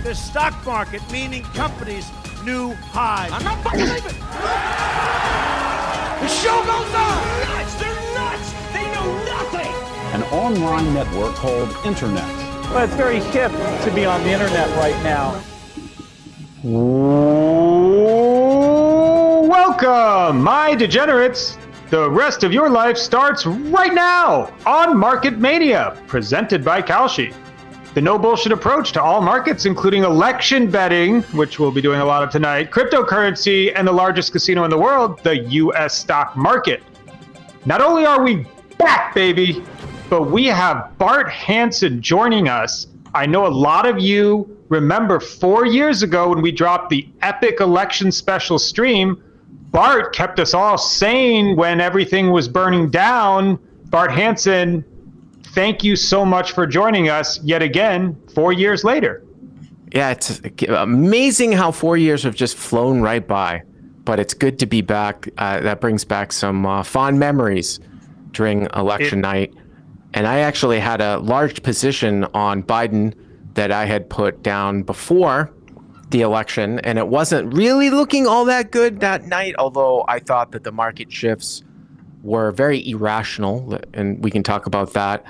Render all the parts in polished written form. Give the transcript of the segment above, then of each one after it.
the stock market, meaning companies, new highs. I'm not fucking leaving. The show goes on. Nuts. They're nuts. They know nothing. An online network called Internet. Well, it's very hip to be on the internet right now. Welcome, my degenerates. The rest of your life starts right now on Market Mania, presented by Kalshi. The no bullshit approach to all markets, including election betting, which we'll be doing a lot of tonight, cryptocurrency, and the largest casino in the world, the US stock market. Not only are we back, baby, but we have Bart Hanson joining us. I know a lot of you remember 4 years ago when we dropped the epic election special stream. Bart kept us all sane when everything was burning down. Bart Hanson, thank you so much for joining us yet again 4 years later. Yeah, it's amazing how 4 years have just flown right by, but it's good to be back. That brings back some fond memories during election night. And I actually had a large position on Biden that I had put down before the election, and it wasn't really looking all that good that night, although I thought that the market shifts were very irrational, and we can talk about that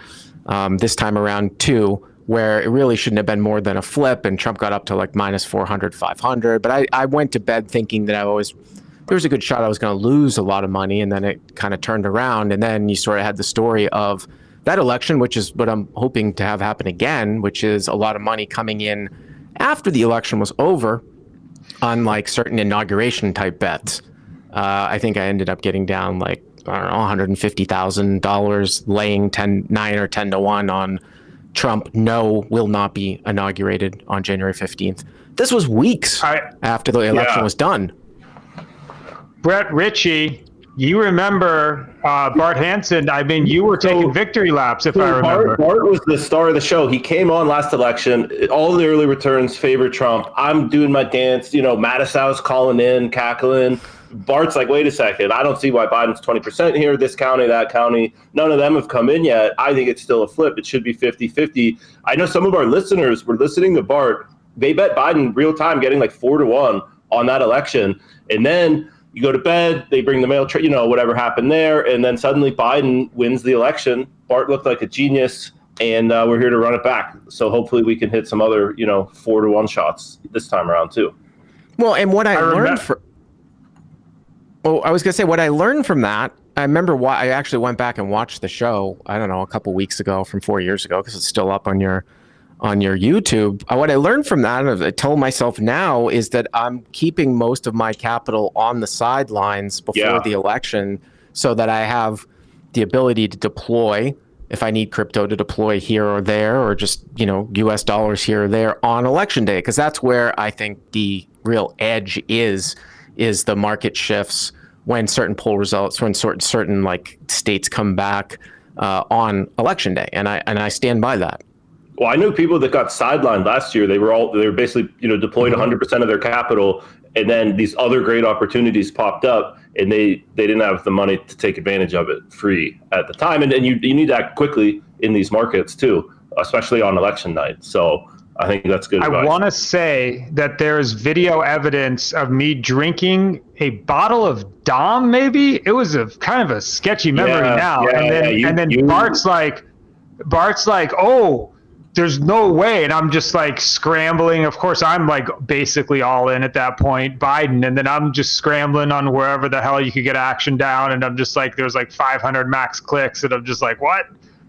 this time around too, where it really shouldn't have been more than a flip, and Trump got up to like minus 400, 500. But I went to bed thinking that there was a good shot I was going to lose a lot of money, and then it kind of turned around, and then you sort of had the story of that election, which is what I'm hoping to have happen again, which is a lot of money coming in after the election was over on like certain inauguration type bets. I think I ended up getting down like, I don't know, $150,000 laying 9 or 10 to 1 on Trump. No, will not be inaugurated on January 15th. This was weeks after the election was done. Brett Ritchie, you remember Bart Hanson. I mean, you were taking victory laps, if I remember. Bart was the star of the show. He came on last election. All the early returns favor Trump. I'm doing my dance. You know, Mattisau's calling in, cackling. Bart's like, wait a second. I don't see why Biden's 20% here, this county, that county. None of them have come in yet. I think it's still a flip. It should be 50-50. I know some of our listeners were listening to Bart. They bet Biden real time, getting like 4-1 on that election. And then you go to bed, they bring the mail, whatever happened there, and then suddenly Biden wins the election. Bart looked like a genius, and we're here to run it back. So hopefully we can hit some other, 4-1 shots this time around too. Well, and what I learned what I learned from that, I remember why I actually went back and watched the show, I don't know, a couple weeks ago from 4 years ago, because it's still up on your YouTube. What I learned from that, and I tell myself now, is that I'm keeping most of my capital on the sidelines before the election so that I have the ability to deploy if I need crypto to deploy here or there, or just, US dollars here or there on election day, because that's where I think the real edge is the market shifts when certain poll results, when certain like states come back on election day. And I stand by that. Well, I knew people that got sidelined last year. They were basically, deployed 100% of their capital, and then these other great opportunities popped up, and they didn't have the money to take advantage of it free at the time. And you need to act quickly in these markets too, especially on election night. So I think that's good advice. I want to say that there's video evidence of me drinking a bottle of Dom, maybe. It was a kind of a sketchy memory now. And then Bart's like, oh, there's no way. And I'm just like scrambling. Of course, I'm like basically all in at that point, Biden. And then I'm just scrambling on wherever the hell you could get action down. And I'm just like, there's like 500 max clicks. And I'm just like, what?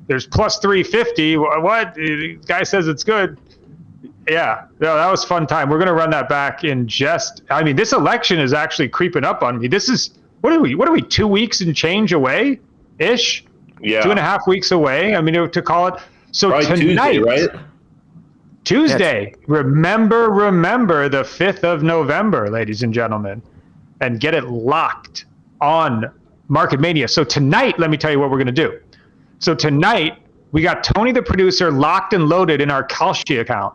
There's plus 350. What? The guy says it's good. Yeah, no, that was a fun time. We're going to run that back in this election is actually creeping up on me. This is, what are we, 2 weeks and change away ish? Yeah. 2.5 weeks away. I mean, to call it. So probably tonight, Tuesday, right? Tuesday. Remember the 5th of November, ladies and gentlemen, and get it locked on Market Mania. So tonight, let me tell you what we're going to do. So tonight, we got Tony, the producer, locked and loaded in our Kalshi account.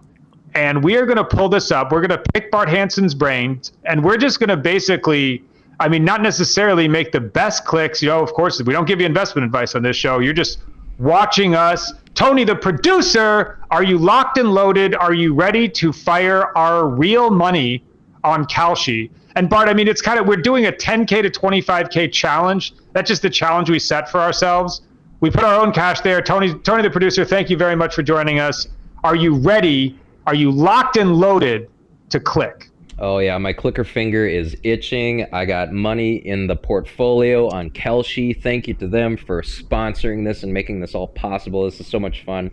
And we are going to pull this up. We're going to pick Bart Hanson's brains, and we're just going to basically, not necessarily make the best clicks. Of course, we don't give you investment advice on this show. You're just watching us Tony, the producer, are you locked and loaded? Are you ready to fire our real money on Kalshi? And Bart, I mean, it's kind of, we're doing a 10K to 25K challenge. That's just the challenge we set for ourselves. We put our own cash there. Tony, the producer, thank you very much for joining us. Are you ready? Are you locked and loaded to click? Oh yeah, my clicker finger is itching. I got money in the portfolio on Kalshi. Thank you to them for sponsoring this and making this all possible. This is so much fun.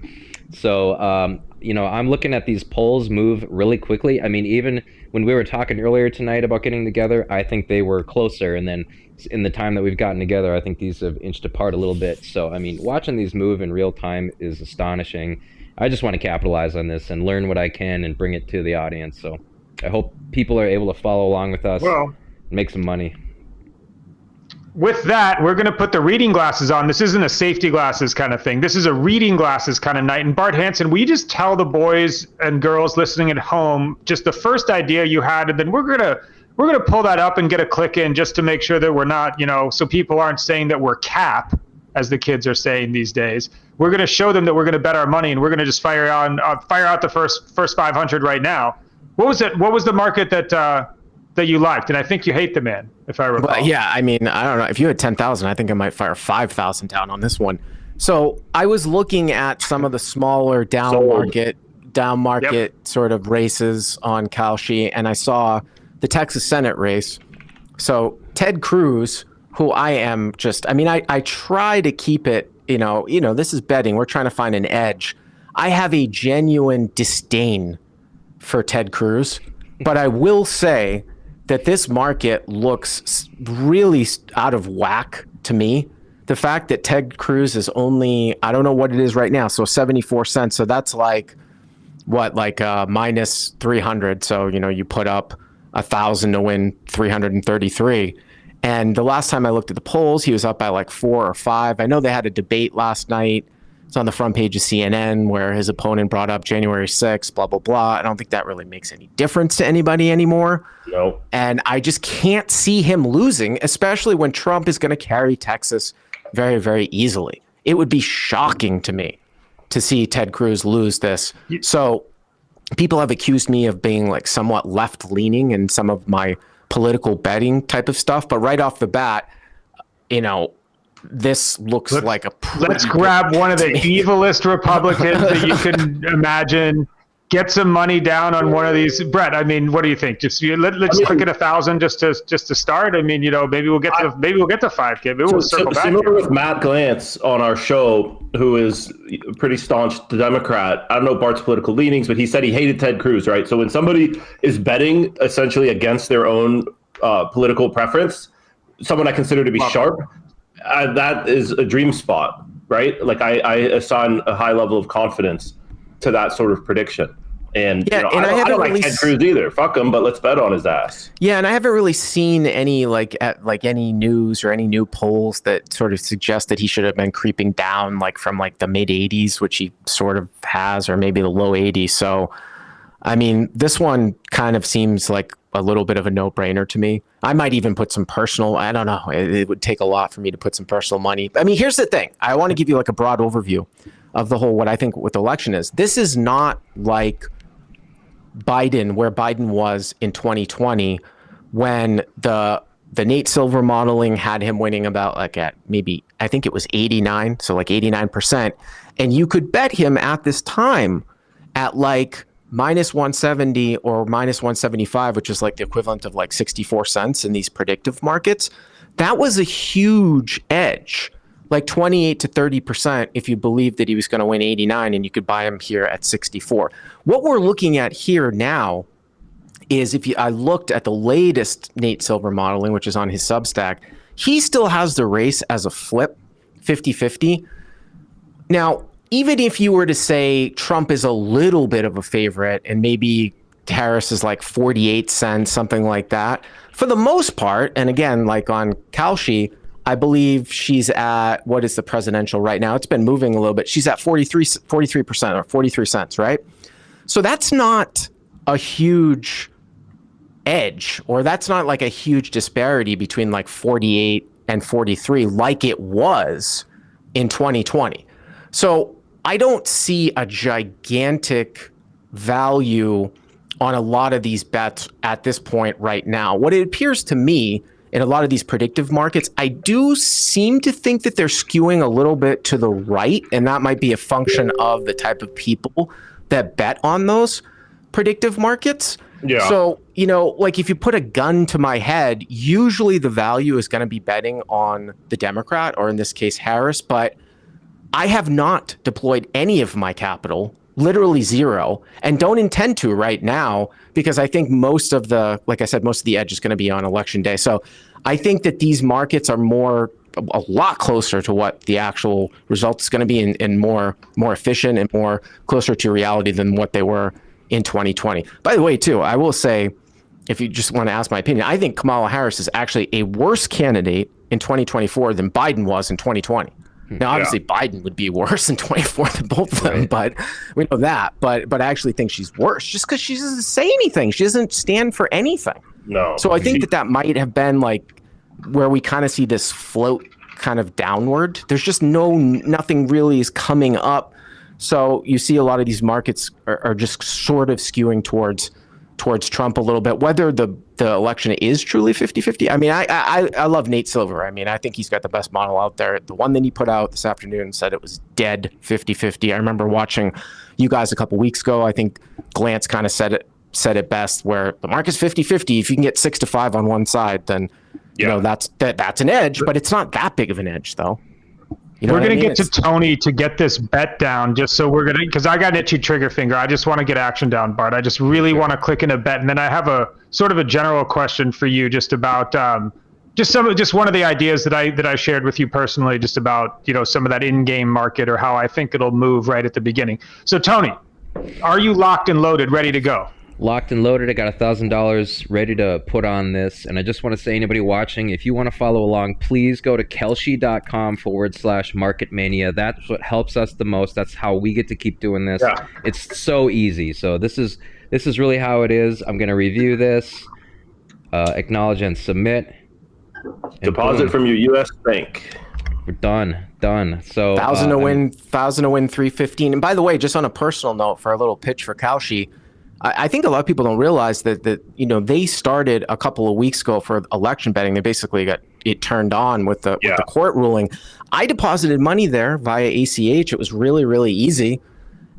So, I'm looking at these polls move really quickly. I mean, even when we were talking earlier tonight about getting together, I think they were closer. And then in the time that we've gotten together, I think these have inched apart a little bit. So, I mean, watching these move in real time is astonishing. I just want to capitalize on this and learn what I can and bring it to the audience. So I hope people are able to follow along with us and make some money. With that, we're going to put the reading glasses on. This isn't a safety glasses kind of thing. This is a reading glasses kind of night. And Bart Hanson, will you just tell the boys and girls listening at home just the first idea you had, and then we're gonna pull that up and get a click in just to make sure that we're not, so people aren't saying that we're cap, as the kids are saying these days. We're going to show them that we're going to bet our money, and we're going to just fire out the first 500 right now. What was it? What was the market that you liked? And I think you hate the man, if I recall. Well, yeah, I mean, I don't know. If you had 10,000, I think I might fire 5,000 down on this one. So I was looking at some of the smaller down market sort of races on Kalshi, and I saw the Texas Senate race. So Ted Cruz, who I am just, I mean, I try to keep it, this is betting. We're trying to find an edge. I have a genuine disdain for Ted Cruz, but I will say that this market looks really out of whack to me. The fact that Ted Cruz is only, I don't know what it is right now, so 74 cents. So that's like, what, like minus 300. So, you put up 1,000 to win 333. And the last time I looked at the polls, he was up by like 4 or 5. I know they had a debate last night. It's on the front page of CNN where his opponent brought up January 6th, blah, blah, blah. I don't think that really makes any difference to anybody anymore. No. And I just can't see him losing, especially when Trump is going to carry Texas very, very easily. It would be shocking to me to see Ted Cruz lose this. So people have accused me of being like somewhat left-leaning in some of my political betting type of stuff. But right off the bat, this looks like a let's grab one of the evilest Republicans that you can imagine, get some money down on one of these. Brett, I mean, what do you think? Let's click at 1,000 just to start. I mean, maybe we'll get to 5K. Maybe we'll circle back. Similar with Matt Glantz on our show, who is a pretty staunch Democrat. I don't know Bart's political leanings, but he said he hated Ted Cruz, right? So when somebody is betting essentially against their own political preference, someone I consider to be sharp, that is a dream spot, right? Like I assign a high level of confidence to that sort of prediction. And, I don't like Ted Cruz either. Fuck him, but let's bet on his ass. Yeah, and I haven't really seen any any news or any new polls that sort of suggest that he should have been creeping down from the mid 80s, which he sort of has, or maybe the low 80s. So, I mean, this one kind of seems like a little bit of a no-brainer to me. I might even put some personal, I don't know. It would take a lot for me to put some personal money. I mean, here's the thing. I want to give you a broad overview of the whole, what I think with the election is. This is not like Biden, where Biden was in 2020, when the Nate Silver modeling had him winning about at maybe, I think it was 89, so 89%. And you could bet him at this time at minus 170 or minus 175, which is the equivalent of 64 cents in these predictive markets. That was a huge edge, 28 to 30% if you believed that he was going to win 89, and you could buy him here at 64. What we're looking at here now is I looked at the latest Nate Silver modeling, which is on his Substack, he still has the race as a flip, 50-50. Now, even if you were to say Trump is a little bit of a favorite and maybe Harris is 48 cents, something like that, for the most part, and again, on Kalshi, I believe she's at, what is the presidential right now? It's been moving a little bit. She's at 43% or 43 cents, right? So that's not a huge edge, or that's not a huge disparity between 48 and 43 like it was in 2020. So I don't see a gigantic value on a lot of these bets at this point right now. What it appears to me in a lot of these predictive markets, I do seem to think that they're skewing a little bit to the right, and that might be a function of the type of people that bet on those predictive markets. Yeah. So, you know, like if you put a gun to my head, usually the value is going to be betting on the Democrat, or in this case, Harris, but I have not deployed any of my capital, literally zero, and don't intend to right now, because I think most of the, like I said, most of the edge is going to be on election day. So I think that these markets are a lot closer to what the actual result is going to be, and more efficient and more closer to reality than what they were in 2020. By the way, too, I will say, if you just want to ask my opinion, I think Kamala Harris is actually a worse candidate in 2024 than Biden was in 2020. Now, obviously, Biden would be worse in 24 than both of them, but we know that. But I actually think she's worse just because she doesn't say anything. She doesn't stand for anything. No. So I think that might have been like where we kind of see this float kind of downward. There's just nothing really is coming up. So you see a lot of these markets are just sort of skewing towards Trump a little bit. Whether the election is truly 50-50. I mean, I love Nate Silver. I mean, I think he's got the best model out there. The one that he put out this afternoon said it was dead 50-50. I remember watching you guys a couple weeks ago. I think Glantz kind of said it best, where the market's 50-50. If you can get 6-5 on one side, then you know that's an edge, but it's not that big of an edge, though. You know we're going to get to Tony to get this bet down, just so we're going to, because I got an itchy trigger finger. I just want to get action down, Bart. I just really want to click in a bet. And then I have a sort of a general question for you, just about just one of the ideas that I shared with you personally, just about, you know, some of that in-game market, or how I think it'll move right at the beginning. So Tony, are you locked and loaded, ready to go? Locked and loaded. I got $1,000 ready to put on this. And I just want to say, anybody watching, if you want to follow along, please go to Kalshi.com/Market Mania. That's what helps us the most. That's how we get to keep doing this. Yeah. It's so easy. So this is really how it is. I'm going to review this, acknowledge and submit. And deposit from your U.S. bank. We're done. So 1,000 to win 315. And by the way, just on a personal note, for a little pitch for Kalshi, I think a lot of people don't realize that you know, they started a couple of weeks ago for election betting. They basically got it turned on with the court ruling. I deposited money there via ACH. It was really, really easy.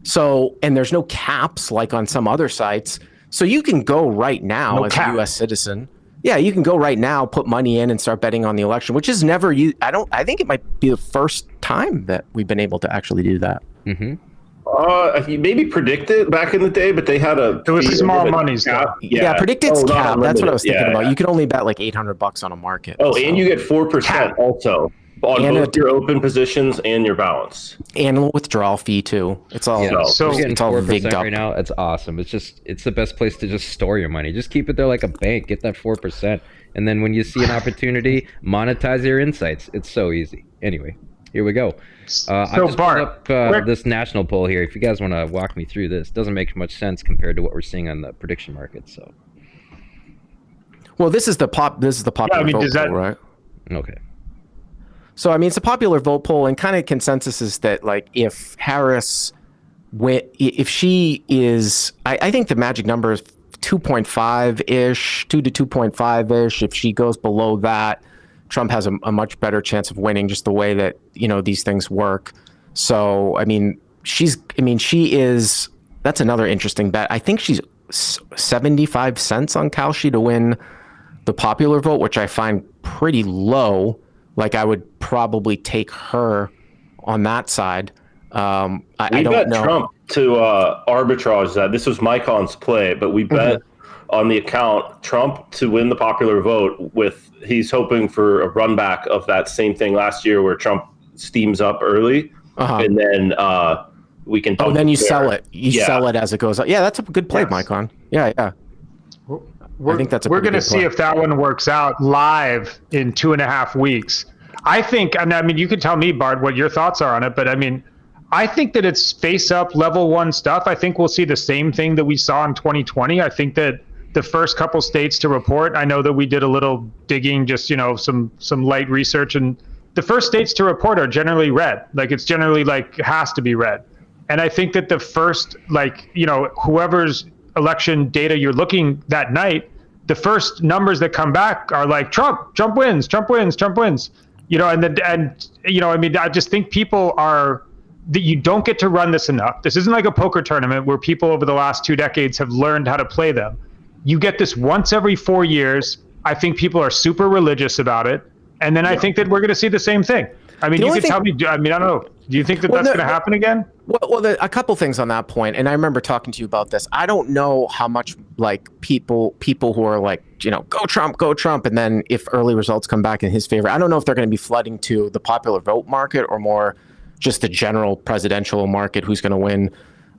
So, and there's no caps like on some other sites. So you can go right now as a U.S. citizen. Yeah, you can go right now, put money in, and start betting on the election, which is never used. I think it might be the first time that we've been able to actually do that. Mm-hmm. He maybe predicted back in the day, but they had it was small monies. Yeah, predicted's cap. That's what I was thinking about. You can only bet like $800 on a market. Oh, so. And you get 4% also on both your open positions and your balance, and a withdrawal fee too. It's all it's all rigged up right now. It's awesome. It's the best place to just store your money. Just keep it there like a bank. Get that 4%, and then when you see an opportunity, monetize your insights. It's so easy. Anyway, here we go. I just Bart, pulled up this national poll here. If you guys want to walk me through this, doesn't make much sense compared to what we're seeing on the prediction market. So, well, this is the popular vote poll, right? Okay. So, I mean, it's a popular vote poll, and kind of consensus is that, like, if Harris, if she is, I think the magic number is 2.5-ish, 2 to 2.5-ish. If she goes below that, Trump has a much better chance of winning, just the way that, you know, these things work. So, I mean, she is, that's another interesting bet. I think she's 75 cents on Kalshi to win the popular vote, which I find pretty low. Like, I would probably take her on that side. I don't know. Trump to arbitrage that. This was Mycon's play, but we bet on the account Trump to win the popular vote, with he's hoping for a run back of that same thing last year where Trump steams up early, and then we can. Oh, then you sell it. You sell it as it goes up. Yeah, that's a good play, Mycon. Yeah. I think that's we're going to see if that one works out live in 2.5 weeks. I think, and I mean, you can tell me, Bart, what your thoughts are on it, but I mean, I think that it's face up level 1 stuff. I think we'll see the same thing that we saw in 2020. I think that the first couple states to report, I know that we did a little digging, just, you know, some light research, and the first states to report are generally red. Like, it's generally like, it has to be red. And I think that the first, whoever's election data you're looking that night, the first numbers that come back are like Trump wins. I just think people that you don't get to run this enough. This isn't like a poker tournament where people over the last 2 decades have learned how to play them. You get this once every 4 years. I think people are super religious about it. And then I think that we're going to see the same thing. I mean, you could tell me, I don't know. Do you think that that's going to happen again? Well, a couple things on that point, and I remember talking to you about this. I don't know how much people who are like, go Trump, and then if early results come back in his favor, I don't know if they're going to be flooding to the popular vote market or more just the general presidential market, who's going to win,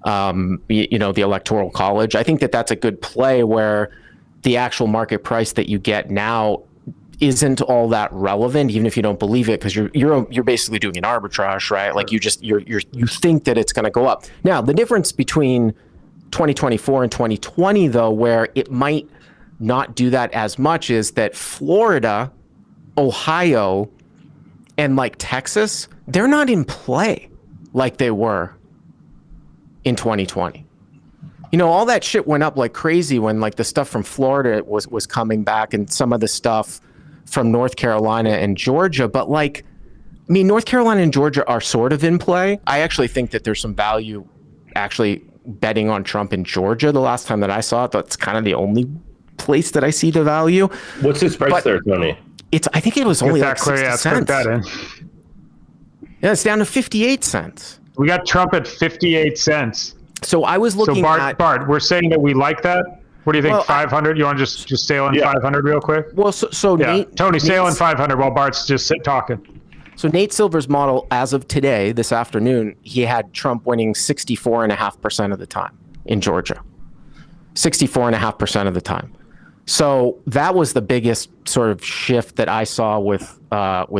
the electoral college. I think that that's a good play where the actual market price that you get now isn't all that relevant, even if you don't believe it, because you're basically doing an arbitrage, right? Like you think that it's going to go up. Now, the difference between 2024 and 2020, though, where it might not do that as much, is that Florida, Ohio, and Texas, they're not in play like they were in 2020. All that shit went up like crazy when the stuff from Florida was coming back, and some of the stuff from North Carolina and Georgia. But North Carolina and Georgia are sort of in play. I actually think that there's some value actually betting on Trump in Georgia. The last time that I saw it, that's kind of the only place that I see the value. What's his price there, Tony? I think it was only 60 cents. Yeah, it's down to 58 cents. We got Trump at 58 cents. So I was looking at... Bart, we're saying that we like that? What do you think, 500? You want to just sail in 500 real quick? Well, so yeah. Nate... Tony, sail in 500 while Bart's just talking. So Nate Silver's model, as of today, this afternoon, he had Trump winning 64.5% of the time in Georgia. 64.5% of the time. So that was the biggest sort of shift that I saw with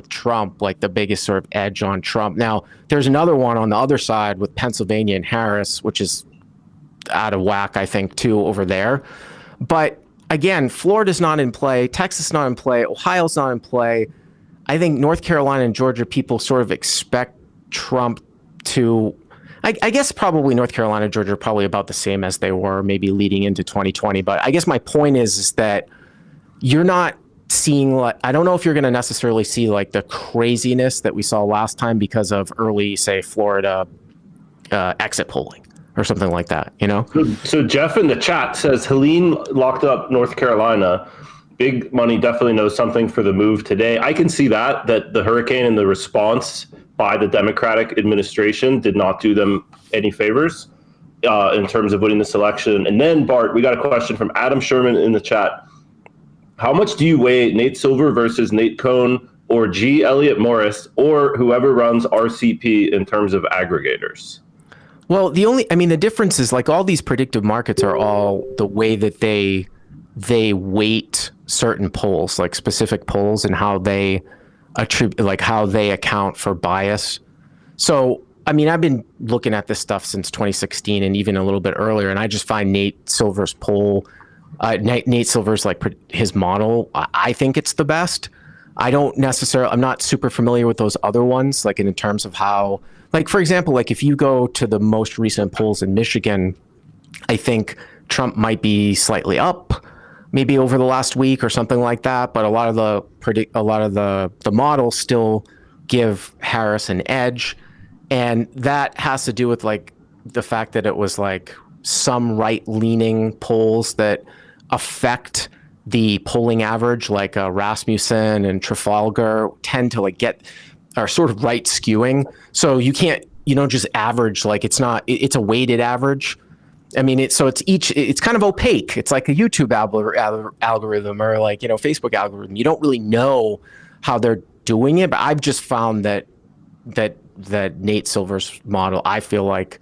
Trump, the biggest sort of edge on Trump. Now, there's another one on the other side with Pennsylvania and Harris, which is out of whack, I think, too, over there. But again, Florida's not in play. Texas is not in play. Ohio's not in play. I think North Carolina and Georgia, people sort of expect Trump to... I guess probably North Carolina and Georgia are probably about the same as they were maybe leading into 2020. But I guess my point is that you're not seeing... I don't know if you're going to necessarily see the craziness that we saw last time because of early, say, Florida exit polling or something like that, So Jeff in the chat says Helene locked up North Carolina. Big money definitely knows something for the move today. I can see that the hurricane and the response by the Democratic administration did not do them any favors in terms of winning this election. And then, Bart, we got a question from Adam Sherman in the chat. How much do you weigh Nate Silver versus Nate Cohn or G. Elliott Morris or whoever runs RCP in terms of aggregators? Well, the difference is all these predictive markets are all the way that they weight certain polls, specific polls, and how they how they account for bias. So, I've been looking at this stuff since 2016 and even a little bit earlier, and I just find Nate Silver's poll, Nate Silver's his model, I think it's the best. I'm not super familiar with those other ones, in terms of how, for example, if you go to the most recent polls in Michigan, I think Trump might be slightly up, maybe over the last week or something like that. But a lot of the models still give Harris an edge, and that has to do with the fact that it was some right-leaning polls that affect the polling average, Rasmussen and Trafalgar tend to are sort of right skewing. So you don't just average, it's a weighted average. It's kind of opaque. It's like a YouTube algorithm or Facebook algorithm. You don't really know how they're doing it, but I've just found that Nate Silver's model, I feel like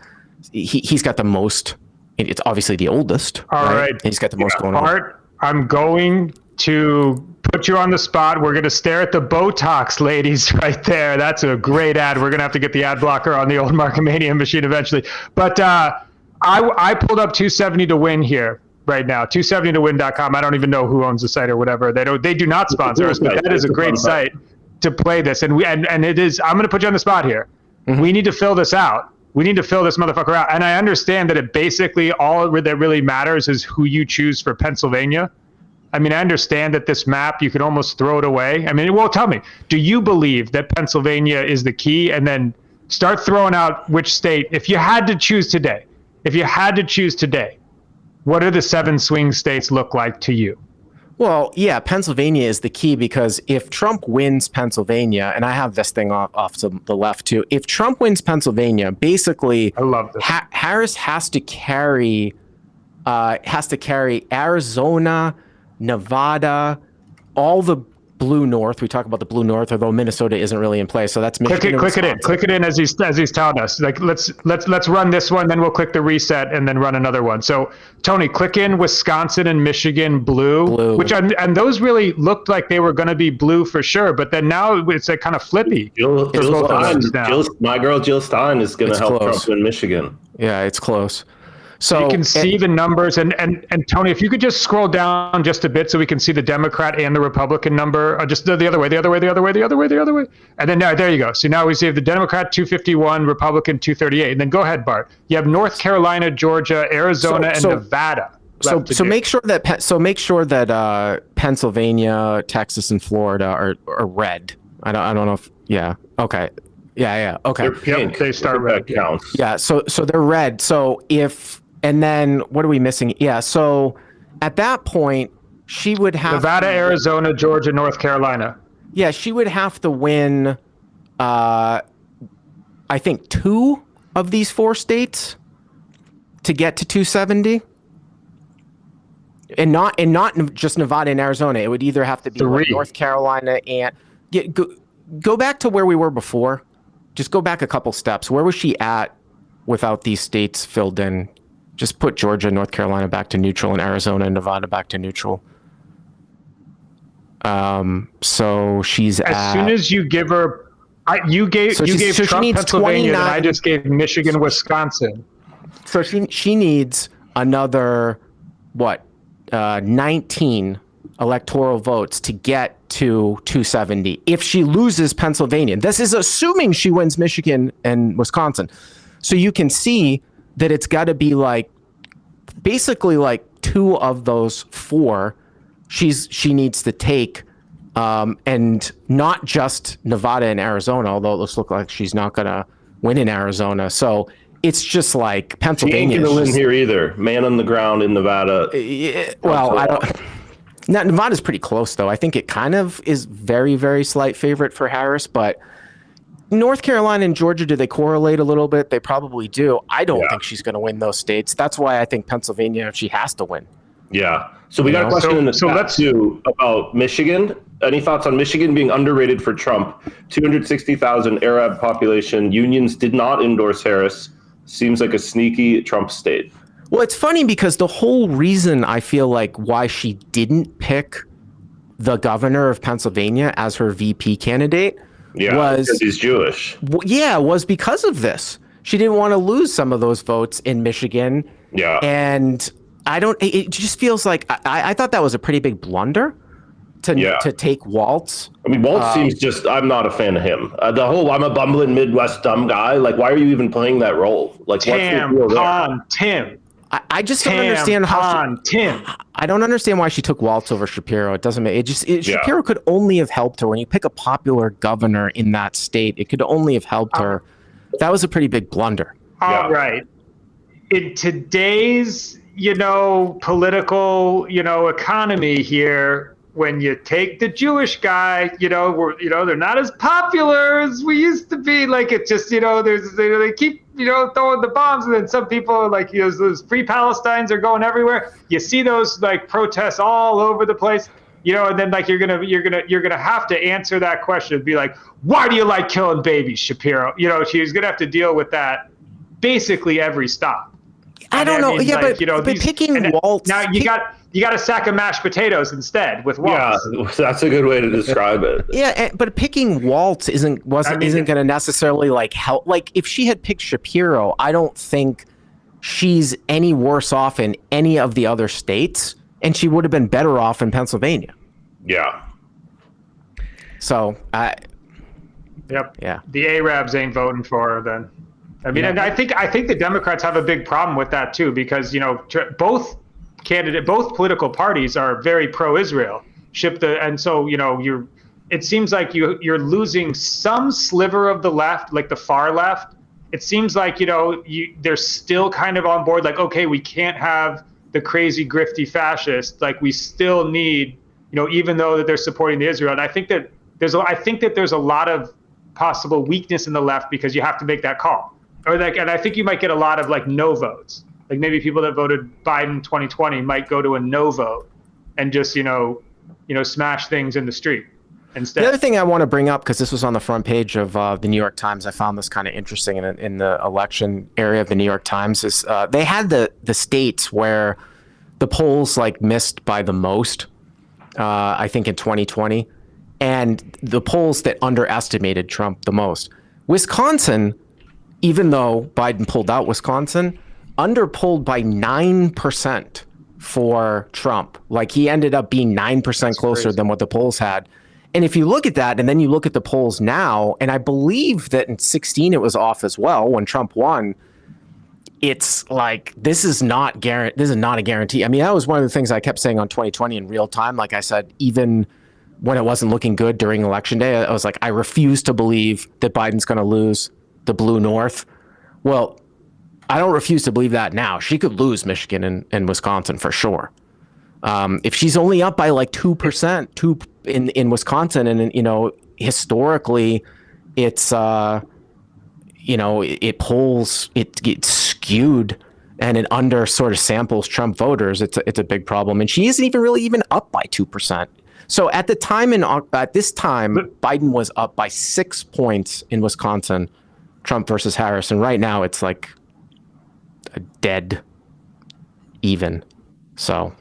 he's got the most. It's obviously the oldest. All right. He's got the most going on. Bart, I'm going to put you on the spot. We're going to stare at the Botox ladies right there. That's a great ad. We're going to have to get the ad blocker on the old Market Mania machine eventually. But I pulled up 270 to win here right now. 270towin.com. I don't even know who owns the site or whatever. They do not sponsor us, but that is a great site to play this. And it is. I'm going to put you on the spot here. Mm-hmm. We need to fill this out. We need to fill this motherfucker out. And I understand that it basically all that really matters is who you choose for Pennsylvania. I mean, I understand that this map, you could almost throw it away. I mean, well, tell me, do you believe that Pennsylvania is the key? And then start throwing out which state, if you had to choose today, what do the 7 swing states look like to you? Well, yeah, Pennsylvania is the key because if Trump wins Pennsylvania, and I have this thing off to the left too, if Trump wins Pennsylvania, basically, I love this. Harris has to carry Arizona, Nevada, all the blue north. We talk about the blue north, although Minnesota isn't really in play. So that's Michigan. Click it in as he's telling us. Like let's run this one, then we'll click the reset and then run another one. So Tony, click in Wisconsin and Michigan blue. Which and those really looked like they were going to be blue for sure, but then now it's like kind of flippy. My girl Jill Stein is going to help Trump win Michigan. Yeah, it's close. So you can see the numbers, and Tony, if you could just scroll down just a bit so we can see the Democrat and the Republican number, just the other way, and then now there you go. So now we see the Democrat 251, Republican 238, and then go ahead, Bart. You have North Carolina, Georgia, Arizona, and Nevada. So make sure that Pennsylvania, Texas, and Florida are red. I don't know if okay. Yeah. Okay. They start red. Counts. Yeah. So they're red. So and then what are we missing? Yeah. So at that point, she would have Nevada, Arizona, Georgia, North Carolina. Yeah, she would have to win. I think 2 of these 4 states to get to 270. And not just Nevada and Arizona. It would either have to be like North Carolina and go back to where we were before. Just go back a couple steps. Where was she at without these states filled in? Just put Georgia, North Carolina back to neutral, and Arizona and Nevada back to neutral. So she's as soon as you give her, you gave Trump Pennsylvania, and I just gave Michigan, Wisconsin. So she needs another 19 electoral votes to get to 270 if she loses Pennsylvania. This is assuming she wins Michigan and Wisconsin. So you can see that it's got to be basically 2 of those 4 she needs to take, and not just Nevada and Arizona, although it looks like she's not going to win in Arizona. So it's just like Pennsylvania. She ain't going to win here either. Man on the ground in Nevada. Well, I don't. Now, Nevada's pretty close, though. I think it kind of is very, very slight favorite for Harris, but North Carolina and Georgia, do they correlate a little bit? They probably do. I don't think she's going to win those states. That's why I think Pennsylvania, she has to win. Yeah. So we got a question in the chat too about Michigan. Any thoughts on Michigan being underrated for Trump? 260,000 Arab population. Unions did not endorse Harris. Seems like a sneaky Trump state. Well, it's funny because the whole reason I feel like why she didn't pick the governor of Pennsylvania as her VP candidate was because he's Jewish. Was because of this. She didn't want to lose some of those votes in Michigan. Yeah. And it just feels like I thought that was a pretty big blunder to take Waltz. I mean, Waltz seems I'm not a fan of him. The whole I'm a bumbling Midwest dumb guy. Like, why are you even playing that role? Like, Tim. I just don't understand I don't understand why she took Waltz over Shapiro. It doesn't make Shapiro could only have helped her when you pick a popular governor in that state. It could only have helped her. That was a pretty big blunder. All right. In today's, political, economy here, when you take the Jewish guy, they're not as popular as we used to be. Like, it's just, they keep, throwing the bombs, and then some people are like, those Free Palestines are going everywhere. You see those protests all over the place, and then you're gonna have to answer that question and be like, why do you like killing babies, Shapiro? She's gonna have to deal with that basically every stop. I don't know. But picking Waltz. Now you got a sack of mashed potatoes instead with Waltz. Yeah, that's a good way to describe it. Yeah, but picking Waltz isn't going to necessarily help. Like, if she had picked Shapiro, I don't think she's any worse off in any of the other states, and she would have been better off in Pennsylvania. Yeah. So Yep. Yeah. The Arabs ain't voting for her then. I mean, and I think the Democrats have a big problem with that too, because both political parties are very pro-Israel. And so it seems like you're losing some sliver of the left, like the far left. It seems like they're still kind of on board, like, okay, we can't have the crazy grifty fascists. Like, we still need, even though that they're supporting the Israel. And I think that there's a lot of possible weakness in the left because you have to make that call. And I think you might get a lot of like no votes. Like maybe people that voted Biden 2020 might go to a no vote and just smash things in the street instead. The other thing I want to bring up, because this was on the front page of the New York Times, I found this kind of interesting in the election area of the New York Times, is they had the states where the polls like missed by the most, I think in 2020, and the polls that underestimated Trump the most. Wisconsin, even though Biden pulled out Wisconsin, underpolled by 9% for Trump. Like, he ended up being 9% closer than what the polls had. And if you look at that, and then you look at the polls now, and I believe that in 2016 it was off as well when Trump won. It's like, this is not a guarantee. I mean, that was one of the things I kept saying on 2020 in real time. Like I said, even when it wasn't looking good during election day, I was like, I refuse to believe that Biden's going to lose the blue North. Well, I don't refuse to believe that now. She could lose Michigan and Wisconsin for sure. If she's only up by like 2% in Wisconsin, and historically, it's it polls, it gets skewed, and it under sort of samples Trump voters. It's a big problem, and she isn't even up by 2%. So at this time, Biden was up by 6 points in Wisconsin, Trump versus Harris, and right now it's like a dead even. So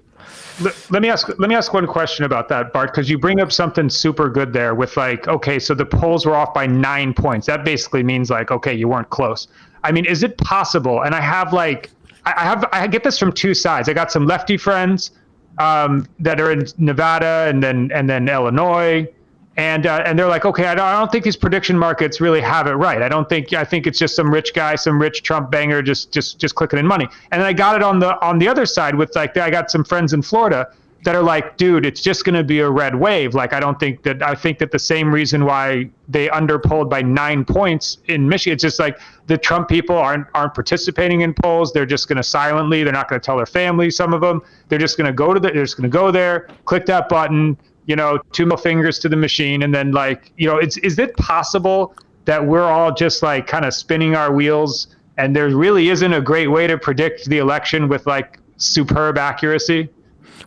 let me ask one question about that, Bart, because you bring up something super good there with like, okay, so the polls were off by 9 points. That basically means like, okay, you weren't close. I mean, is it possible? And I get this from two sides. I got some lefty friends that are in Nevada and then Illinois, and they're like, okay, I don't think these prediction markets really have it right. I think it's just some rich guy, some rich Trump banger just clicking in money. And then I got it on the other side with like, I got some friends in Florida that are like, dude, it's just going to be a red wave. Like, I think that the same reason why they underpolled by 9 points in Michigan, it's just like the Trump people aren't participating in polls. They're just going to silently, they're not going to tell their families, some of them, they're just going to go there, click that button, 2 middle fingers to the machine. And then like, is it possible that we're all just like kind of spinning our wheels and there really isn't a great way to predict the election with like superb accuracy?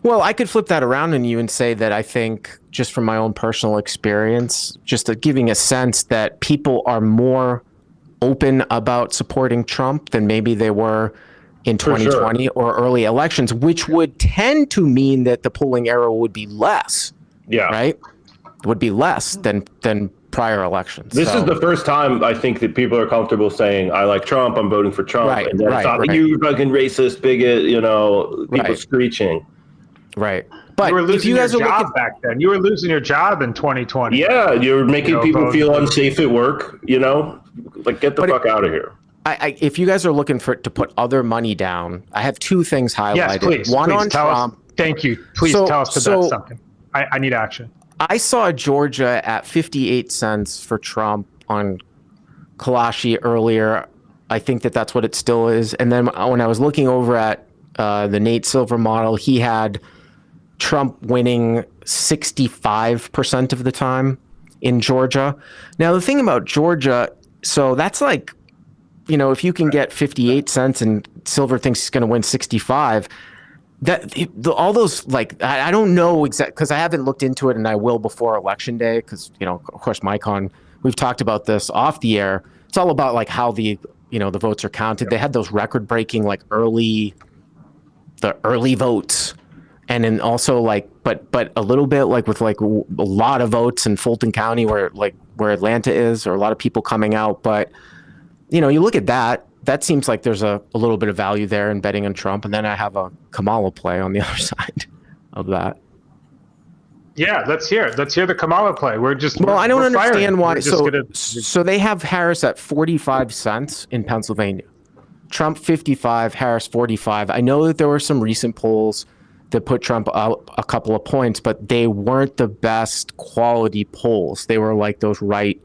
Well, I could flip that around on you and say that I think, just from my own personal experience, just giving a sense that people are more open about supporting Trump than maybe they were in 2020 or early elections, which would tend to mean that the polling error would be less. Yeah. Right? Would be less than prior elections. This is the first time I think that people are comfortable saying, I like Trump, I'm voting for Trump. Right, and it's not you fucking racist, bigot, people screeching. Right. But you were losing if you guys your job back then. You were losing your job in 2020. Yeah, you're making people feel unsafe at work, like get the fuck out of here. If you guys are looking to put other money down, I have two things highlighted. Yes, please. One please on tell Trump. Us, thank you. Please tell us to bet something. I need action. I saw Georgia at 58 cents for Trump on Kalshi earlier. I think that's what it still is. And then when I was looking over at the Nate Silver model, he had Trump winning 65% of the time in Georgia. Now, the thing about Georgia, so that's like, if you can get 58 cents and Silver thinks he's going to win 65, all those, like, I don't know exactly, because I haven't looked into it, and I will before election day, because, of course, Micon, we've talked about this off the air. It's all about like how the votes are counted. They had those record-breaking like early votes. And then also like, but a little bit like with like a lot of votes in Fulton County where Atlanta is, or a lot of people coming out. But, you look at that seems like there's a little bit of value there in betting on Trump. And then I have a Kamala play on the other side of that. Yeah, let's hear it. Let's hear the Kamala play. I don't understand why. So they have Harris at 45 cents in Pennsylvania, Trump 55, Harris 45. I know that there were some recent polls that put Trump out a couple of points, but they weren't the best quality polls. They were like those right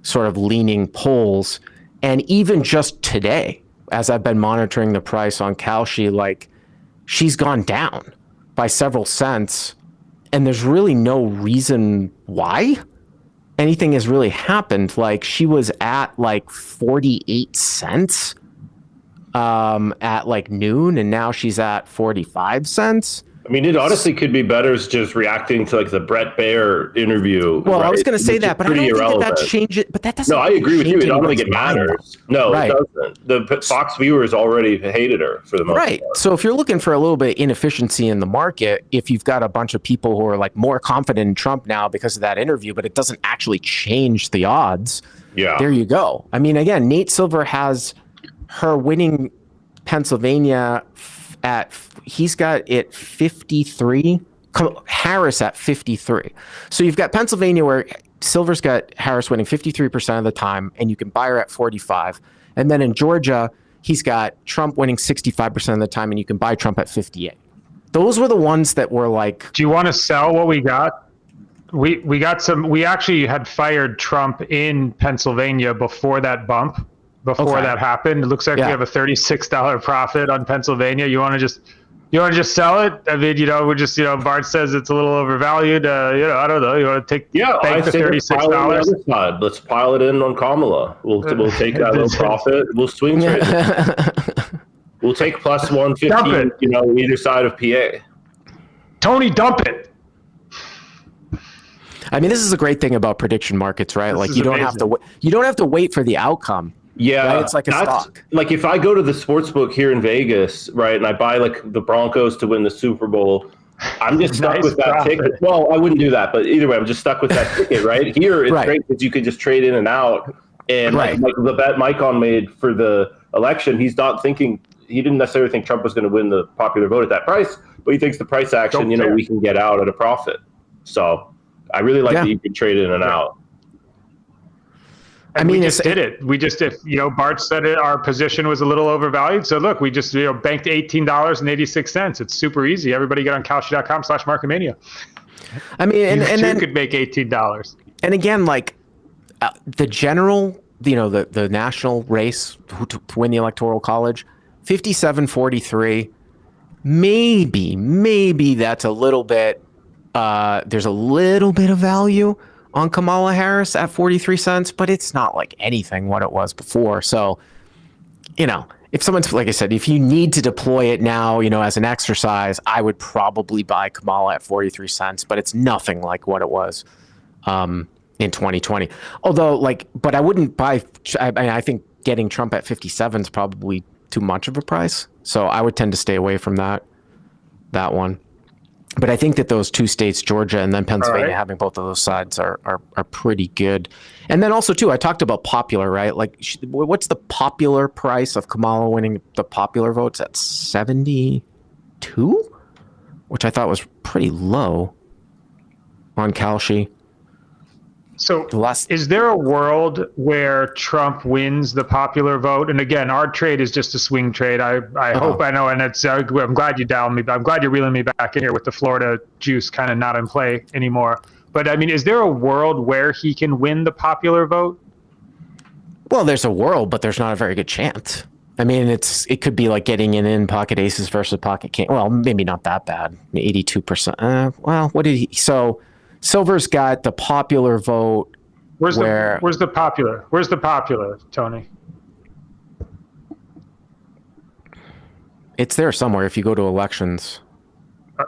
sort of leaning polls. And even just today, as I've been monitoring the price on Kalshi, like she's gone down by several cents. And there's really no reason why anything has really happened. Like she was at like 48 cents at like noon, and now she's at 45 cents. I mean, it honestly could be better as just reacting to like the Brett Baer interview. Well, right? I was going to say that, but I don't think that changes it. But that doesn't. No, I agree with you. I don't think it matters. No, right. It doesn't. The Fox viewers already hated her for the most part. So if you're looking for a little bit of inefficiency in the market, if you've got a bunch of people who are like more confident in Trump now because of that interview, but it doesn't actually change the odds. Yeah. There you go. I mean, again, Nate Silver has her winning Pennsylvania he's got it 53, Harris at 53. So you've got Pennsylvania where Silver's got Harris winning 53% of the time, and you can buy her at 45. And then in Georgia, he's got Trump winning 65% of the time, and you can buy Trump at 58. Those were the ones that were like. Do you want to sell what we got? We got some. We actually had fired Trump in Pennsylvania before that bump. Before that happened, it looks like we have a $36 profit on Pennsylvania. You want to just sell it? I mean, we're just, Bart says it's a little overvalued. I don't know. You want to bank the $36? Let's pile it in on Kamala. We'll take that little profit. We'll swing trade it. We'll take plus 115, either side of PA. Tony, dump it. I mean, this is a great thing about prediction markets, right? Like you don't have to wait for the outcome. Yeah, right? It's like a stock. Like if I go to the sports book here in Vegas, right, and I buy like the Broncos to win the Super Bowl, I'm just stuck with that ticket. Well, I wouldn't do that, but either way, I'm just stuck with that ticket, right? Here, it's great because you could just trade in and out. And like the bet Micon made for the election, he didn't necessarily think Trump was going to win the popular vote at that price, but he thinks the price action, we can get out at a profit. So I really like that you can trade in and out. I mean, we just did it. We just did. Bart said it. Our position was a little overvalued. So look, we just banked $18.86. It's super easy. Everybody get on Kalshi.com/Market Mania. I mean, and then could make $18. And again, like the general, the national race to win the Electoral College, 57-43. Maybe that's a little bit. There's a little bit of value on Kamala Harris at 43 cents, but it's not like anything what it was before. So, if someone's, like I said, if you need to deploy it now, as an exercise, I would probably buy Kamala at 43 cents, but it's nothing like what it was in 2020. Although, but I wouldn't buy, I think getting Trump at 57 is probably too much of a price. So I would tend to stay away from that one. But I think that those two states, Georgia and then Pennsylvania, having both of those sides are pretty good. And then also, too, I talked about popular, right? Like, what's the popular price of Kamala winning the popular votes at 72? Which I thought was pretty low on Kalshi. So is there a world where Trump wins the popular vote? And again, our trade is just a swing trade. I hope I know. And I'm glad you dialed me. I'm glad you're reeling me back in here with the Florida juice kind of not in play anymore. But I mean, is there a world where he can win the popular vote? Well, there's a world, but there's not a very good chance. I mean, it could be like getting in pocket aces versus pocket king. Well, maybe not that bad. 82%. Well, what did he? So Silver's got the popular vote. Where's the popular? Where's the popular, Tony? It's there somewhere if you go to elections. All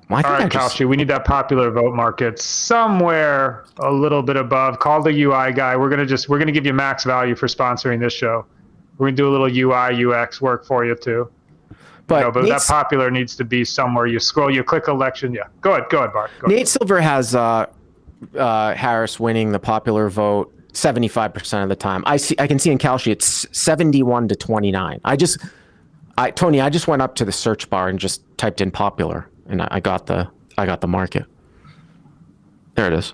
right, Kalshi, we need that popular vote market somewhere a little bit above. Call the UI guy. We're gonna give you max value for sponsoring this show. We're gonna do a little UI UX work for you too. But that popular needs to be somewhere. You scroll, you click election. Yeah, go ahead, Bart. Nate Silver has Harris winning the popular vote 75% of the time. I can see in Kalshi it's 71-29. Tony, I just went up to the search bar and just typed in popular, and I got the I got the market. There it is.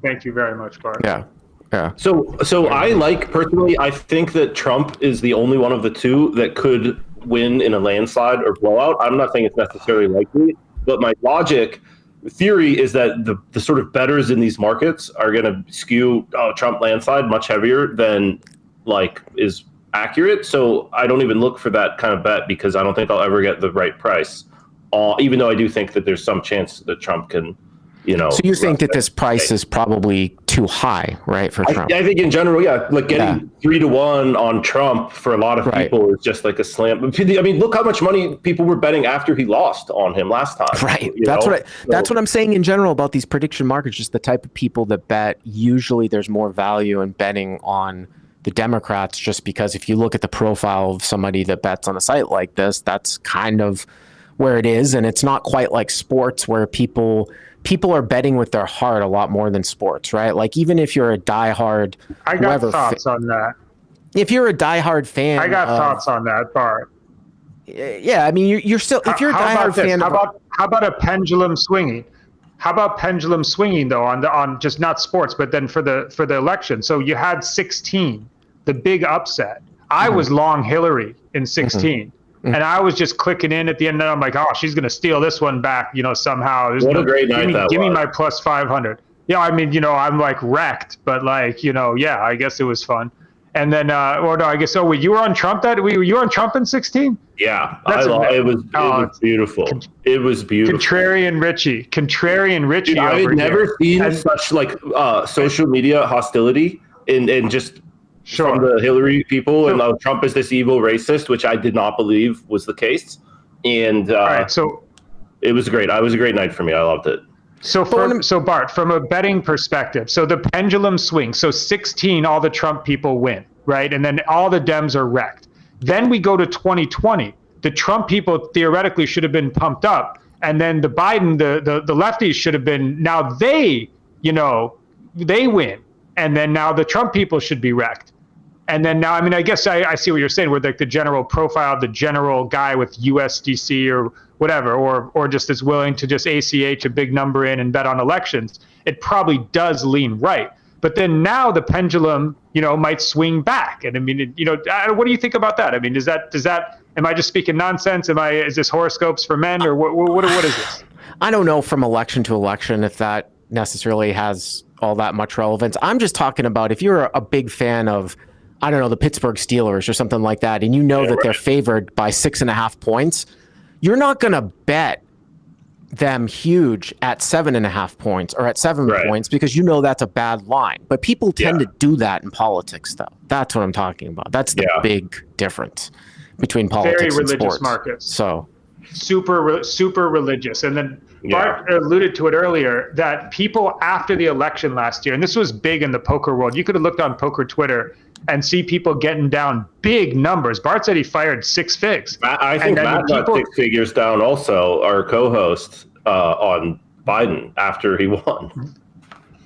Thank you very much, Bart. Yeah. Yeah. So I personally, I think that Trump is the only one of the two that could win in a landslide or blowout. I'm not saying it's necessarily likely, but my theory is that the sort of bettors in these markets are going to skew Trump landslide much heavier than is accurate. So I don't even look for that kind of bet because I don't think I'll ever get the right price. Even though I do think that there's some chance that Trump can, So you think that this price is probably too high, right, for Trump? I think in general, yeah, getting 3-1 on Trump for a lot of people is just like a slam. I mean, look how much money people were betting after he lost on him last time. Right. That's what I'm saying in general about these prediction markets. Just the type of people that bet. Usually, there's more value in betting on the Democrats, just because if you look at the profile of somebody that bets on a site like this, that's kind of where it is, and it's not quite like sports where people are betting with their heart a lot more than sports, right? Like even if you're a diehard, I got thoughts on that. If you're a diehard fan, I got thoughts on that, Bart. Yeah, I mean you're still if you're a diehard fan. How about a pendulum swinging? How about pendulum swinging though on just not sports, but then for the election? So you had 16, the big upset. I was long Hillary in 16. And I was just clicking in at the end, and I'm like, oh, she's going to steal this one back, somehow. What a great night that was. Give me my plus 500. Yeah, I mean, I'm like wrecked, but yeah, I guess it was fun. And then, you were on Trump were you on Trump in 16? Yeah, it was beautiful. It was beautiful. Contrarian Richie. Dude, I had never seen such social media hostility and just from the Hillary people, and Trump is this evil racist, which I did not believe was the case. And it was great. It was a great night for me. I loved it. So Bart, from a betting perspective, so the pendulum swings. So 16, all the Trump people win, right? And then all the Dems are wrecked. Then we go to 2020. The Trump people theoretically should have been pumped up. And then the Biden, the lefties should have been, now they win. And then now the Trump people should be wrecked. And then now, I mean, I guess I see what you're saying, where the general profile of the general guy with USDC or whatever, or just is willing to just ACH a big number in and bet on elections, it probably does lean right. But then now the pendulum, might swing back. And I mean, what do you think about that? I mean, does that, am I just speaking nonsense? Is this horoscopes for men, or what is this? I don't know from election to election if that necessarily has all that much relevance. I'm just talking about if you're a big fan of, I don't know, the Pittsburgh Steelers or something like that, and that they're favored by 6.5 points, you're not going to bet them huge at 7.5 points or at 7 points because that's a bad line. But people tend to do that in politics, though. That's what I'm talking about. That's the big difference between politics and sports. Very religious markets. So super religious. And then Bart alluded to it earlier, that people after the election last year, and this was big in the poker world, you could have looked on poker Twitter and see people getting down big numbers. Bart said he fired 6 figs. I think Matt got 6 figures down also, our co-host on Biden after he won.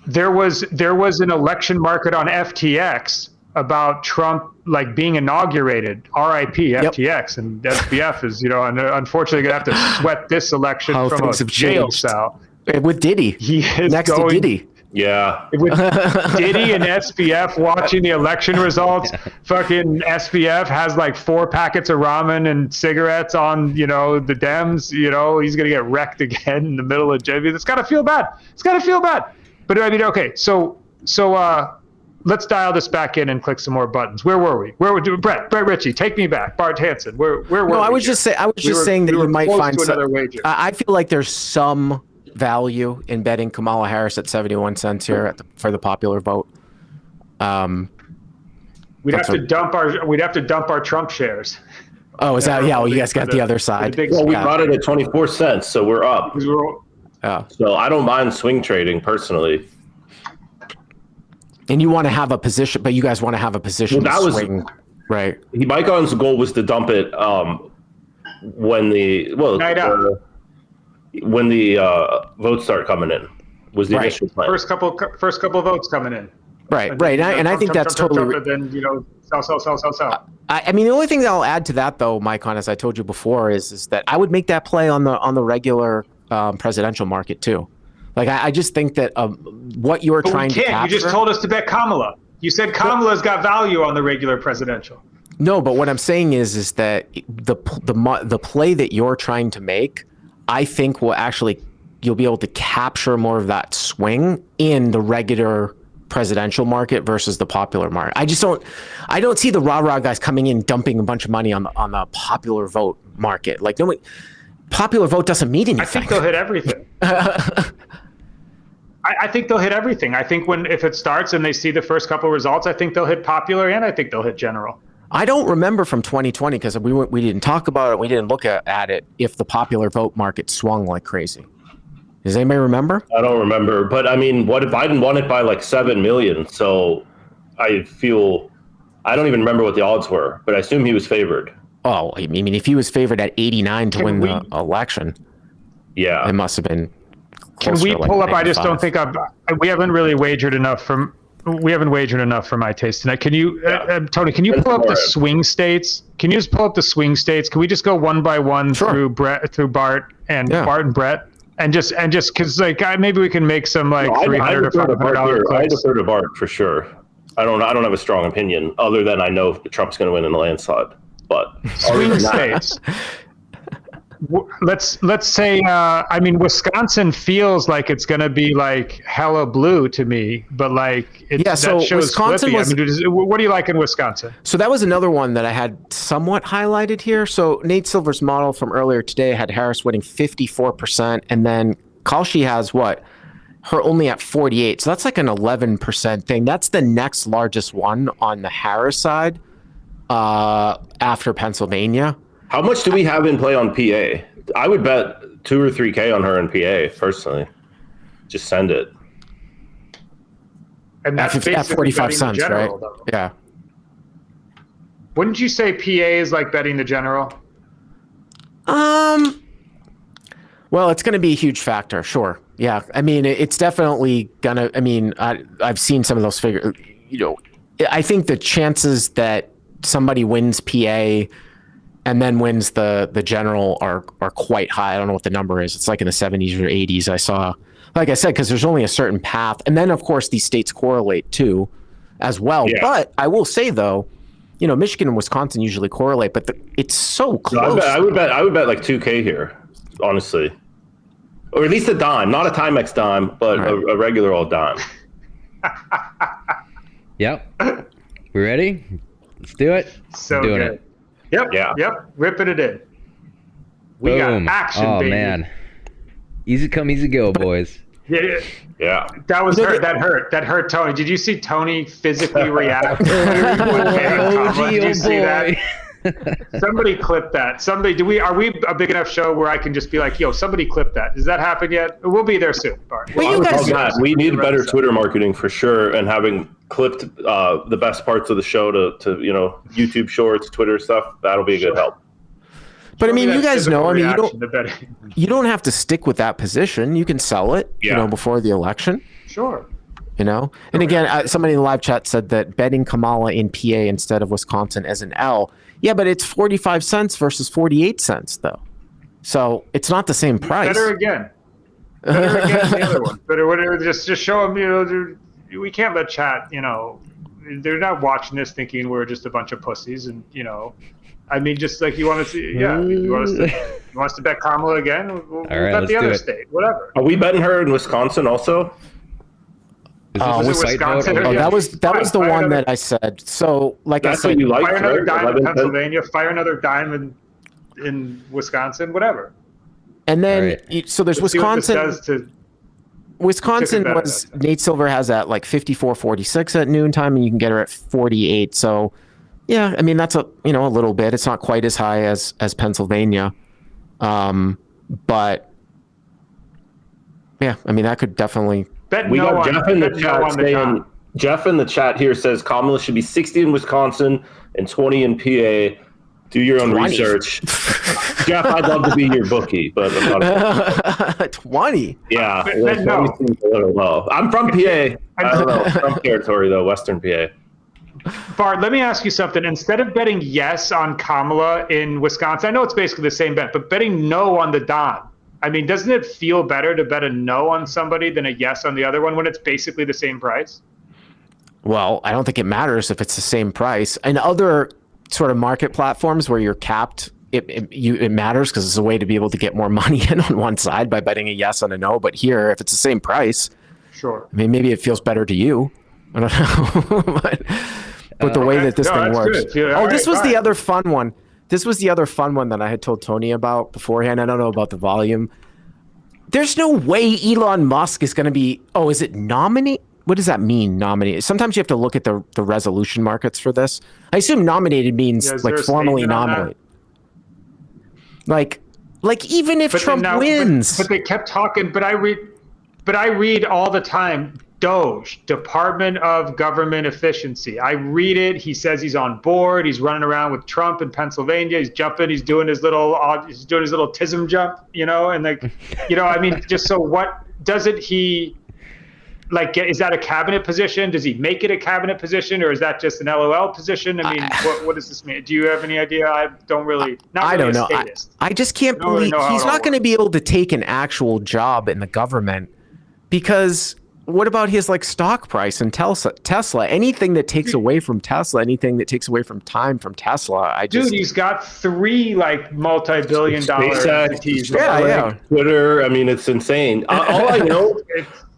There was an election market on FTX about Trump being inaugurated, RIP FTX, and SBF is unfortunately gonna have to sweat this election from a jail cell with Diddy. He is next to Diddy. Yeah, with Diddy and SBF watching the election results. Fucking SBF has 4 packets of ramen and cigarettes on the Dems. He's gonna get wrecked again in the middle of JV. It's gotta feel bad. But I mean, okay, so let's dial this back in and click some more buttons. Where were we? Brett Ritchie, take me back. Bart Hanson, where were we? No, I was just saying that you might find another wager. I feel like there's some value in betting Kamala Harris at 71 cents here for the popular vote. We'd have to dump our Trump shares. Oh, is that Well, you guys got the other side. Well, we bought it at 24 cents, so we're up. So I don't mind swing trading personally. And you want to have a position, but you guys want to have a position to swing, right? Mike On's goal was to dump it when the votes start coming in. Was the initial plan. First couple votes coming in. Right. And I think that's totally. Then sell. I mean, the only thing that I'll add to that, though, Mike, as I told you before, is that I would make that play on the regular presidential market too. Like I just think that what you're trying to capture. You just told us to bet Kamala. You said Kamala's got value on the regular presidential. No, but what I'm saying is that the play that you're trying to make, I think you'll be able to capture more of that swing in the regular presidential market versus the popular market. I don't see the rah-rah guys coming in dumping a bunch of money on the popular vote market. Like popular vote doesn't mean anything. I think they'll hit everything. I think they'll hit everything. I think if it starts and they see the first couple of results, I think they'll hit popular and I think they'll hit general. I don't remember from 2020 because we didn't talk about it. We didn't look at it if the popular vote market swung like crazy. Does anybody remember? I don't remember, but I mean, what if Biden won it by like 7 million? So I don't even remember what the odds were, but I assume he was favored. Oh, I mean, if he was favored at 89 to win the election, yeah, it must have been. Can we pull up? I just don't think we haven't really wagered enough for my taste tonight. Can you, Tony? Can you pull up the swing states? Can you just pull up the swing states? Can we just go one by one through Bart and Brett? And just because maybe we can make some $300 or $500 I defer to Bart for sure. I don't have a strong opinion other than I know Trump's going to win in a landslide. But swing states. Let's say Wisconsin feels like it's going to be like hella blue to me, but so Wisconsin was. What do you like in Wisconsin? So that was another one that I had somewhat highlighted here. So Nate Silver's model from earlier today had Harris winning 54%, and then Kalshi has her only at 48. So that's like an 11% thing. That's the next largest one on the Harris side after Pennsylvania. How much do we have in play on PA? I would bet 2 or 3K on her in PA personally. Just send it. And that's at 45 cents, right? Though. Yeah. Wouldn't you say PA is like betting the general? Well, it's going to be a huge factor, sure. Yeah, I mean, it's definitely gonna. I mean, I've seen some of those figures. I think the chances that somebody wins PA and then wins the general are quite high. I don't know what the number is. It's like in the 70s or 80s. I saw, like I said, because there's only a certain path. And then, of course, these states correlate too as well. Yeah. But I will say, though, Michigan and Wisconsin usually correlate, but it's so close. No, I would bet like 2K here, honestly. Or at least a dime. Not a Timex dime, but right. a regular old dime. Yep. We ready? Let's do it. So good. It. Yep. Yeah. Yep. Ripping it in. We Boom. Got action, baby. Oh, man. Easy come, easy go, boys. Yeah. That was hurt. That hurt. That hurt Tony. Did you see Tony physically react? Did you see that? Somebody clip that. Are we a big enough show where I can just be like, yo, somebody clip that? Does that happen yet? We'll be there soon, Bart. We need better Twitter marketing for sure, and having clipped the best parts of the show to YouTube Shorts, Twitter stuff, that'll be a good help. But I mean, you guys know, you don't have to stick with that position. You can sell it, before the election. Sure. And again, somebody in the live chat said that betting Kamala in PA instead of Wisconsin as an L. Yeah, but it's 45 cents versus 48 cents, though. So it's not the same price. Better again the other one. Better, just show them, we can't let chat, they're not watching this thinking we're just a bunch of pussies. And, I mean, just like you want to see, you want us to bet Kamala again? We'll bet the other state, whatever. Are we betting her in Wisconsin also? Wisconsin? That was the one that I said. So, like I said, you like, fire another dime in Pennsylvania, fire another dime in Wisconsin, whatever. And then, so there's Wisconsin. Wisconsin was Nate Silver has at like 54.46 at noontime, and you can get her at 48. So, yeah, I mean that's a little bit. It's not quite as high as Pennsylvania, but yeah, I mean that could definitely. We got Jeff in the chat saying, Jeff in the chat here says Kamala should be 60 in Wisconsin and 20 in PA. Do your own research. Jeff, I'd love to be your bookie, but I'm not 20? Yeah. 20 seems a little low. I'm from PA. I don't know. Trump territory, though, Western PA. Bart, let me ask you something. Instead of betting yes on Kamala in Wisconsin, I know it's basically the same bet, but betting no on the Don, I mean, doesn't it feel better to bet a no on somebody than a yes on the other one when it's basically the same price? Well, I don't think it matters if it's the same price. And other sort of market platforms where you're capped, it matters because it's a way to be able to get more money in on one side by betting a yes on a no. But here, if it's the same price, sure. I mean, maybe it feels better to you. I don't know. but the way that this thing works. Yeah, this was the other fun one. This was the other fun one that I had told Tony about beforehand. I don't know about the volume. There's no way Elon Musk is going to be, is it nominate? What does that mean, nominate? Sometimes you have to look at the resolution markets for this. I assume nominated means like formally nominate. Like even if Trump wins. But they kept talking, but I read all the time, DOGE, Department of Government Efficiency. I read it. He says he's on board. He's running around with Trump in Pennsylvania. He's jumping. He's doing his little tism jump, and I mean, just so what doesn't he is that a cabinet position? Does he make it a cabinet position, or is that just an LOL position? I mean, what does this mean? Do you have any idea? I don't really. I don't know. I just can't believe he's not going to be able to take an actual job in the government because. What about his stock price in Tesla? Anything that takes away from Tesla, anything that takes away from time from Tesla, Dude, he's got 3 multi-billion-dollar entities. Yeah. Twitter. I mean, it's insane. All I know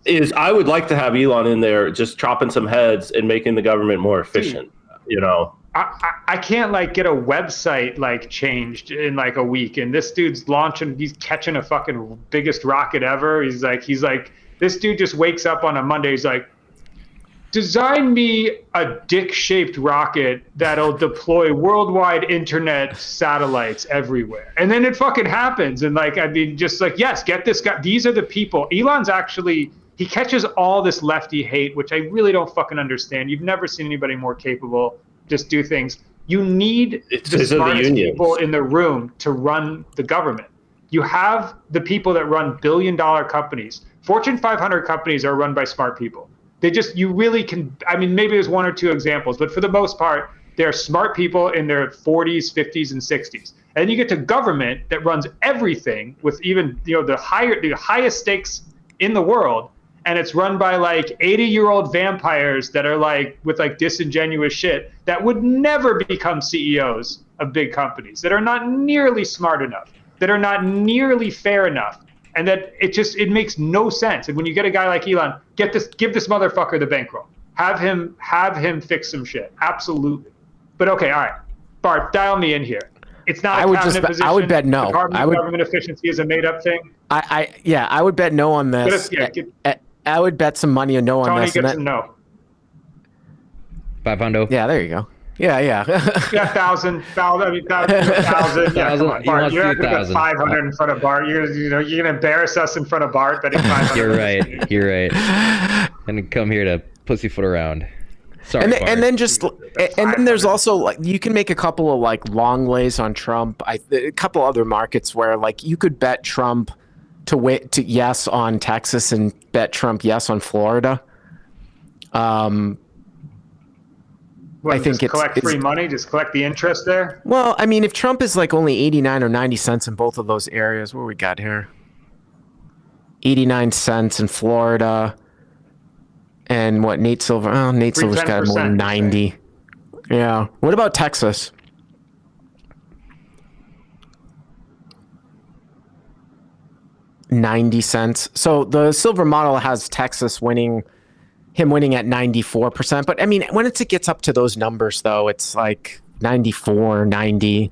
is I would like to have Elon in there, just chopping some heads and making the government more efficient. I can't get a website changed in a week, and this dude's he's catching a fucking biggest rocket ever. He's like. This dude just wakes up on a Monday. He's like, design me a dick-shaped rocket that'll deploy worldwide internet satellites everywhere. And then it fucking happens. And yes, get this guy. These are the people. Elon's actually, he catches all this lefty hate, which I really don't fucking understand. You've never seen anybody more capable. Just do things. You need the smartest people in the room to run the government. You have the people that run billion-dollar companies. Fortune 500 companies are run by smart people. You really can, I mean, maybe there's 1 or 2 examples, but for the most part, they're smart people in their 40s, 50s, and 60s. And then you get to government that runs everything with even, the highest stakes in the world. And it's run by 80-year-old vampires that are with disingenuous shit that would never become CEOs of big companies, that are not nearly smart enough, that are not nearly fair enough. And that it makes no sense. And when you get a guy like Elon, give this motherfucker the bankroll. Have him fix some shit. Absolutely. But okay, all right. Bart, dial me in here. It's not a cabinet position. I would bet no. Department of Government Efficiency is a made-up thing. I would bet no on this. I would bet some money on no on this. Tony gets a no. 500. Yeah, there you go. Yeah. Yeah, 1,000. I mean, 1,000. Yeah, come on, Bart. You're not going to bet 500 in front of Bart. You're going to embarrass us in front of Bart betting 500. You're right. And come here to pussyfoot around. Sorry, and then there's also you can make a couple of long lays on Trump. A couple other markets where you could bet Trump to yes on Texas and bet Trump yes on Florida. I think it's collect free money, just collect the interest there. Well, I mean, if Trump is only 89 or 90 cents in both of those areas, what we got here? 89 cents in Florida, and what Nate Silver? Oh, Nate Silver's got more than 90. Yeah. What about Texas? $0.90. So the Silver model has Texas winning. Him winning at 94%. But I mean, when it gets up to those numbers, though, it's 94, 90.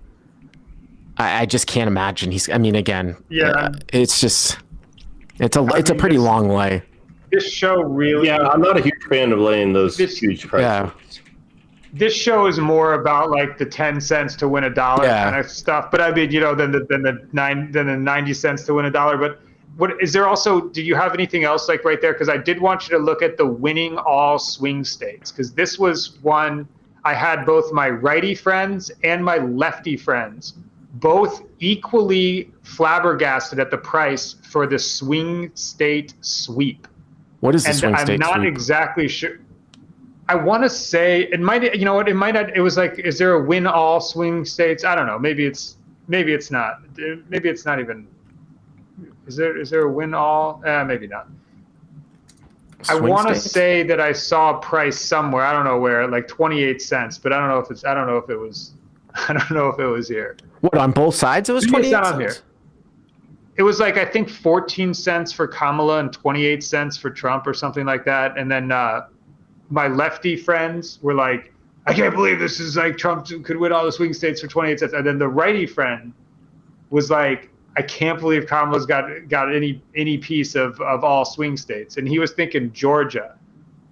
I just can't imagine again. Yeah. It's a pretty long lay. This show really. Yeah, I'm not a huge fan of laying those huge prices. Yeah. This show is more about the 10 cents to win $1 kind of stuff. But I mean, than the 90 cents to win $1. But what is there also? Do you have anything else right there? Because I did want you to look at the winning all swing states, because this was one I had both my righty friends and my lefty friends both equally flabbergasted at the price for the swing state sweep. What is the swing state sweep? I'm not exactly sure. I want to say it might. It might not. It was is there a win all swing states? I don't know. Maybe it's not. Maybe it's not even. Is there a win all? Maybe not. I Swing want to states? say that I saw a price somewhere. I don't know where, like 28 cents, but I don't know if it was here. What, on both sides it was Maybe 28 it's not cents? on here. It was like, I think 14 cents for Kamala and 28 cents for Trump or something like that. And then my lefty friends were like, I can't believe this is like Trump could win all the swing states for 28 cents. And then the righty friend was like, I can't believe Kamala's got any piece of all swing states. And he was thinking Georgia.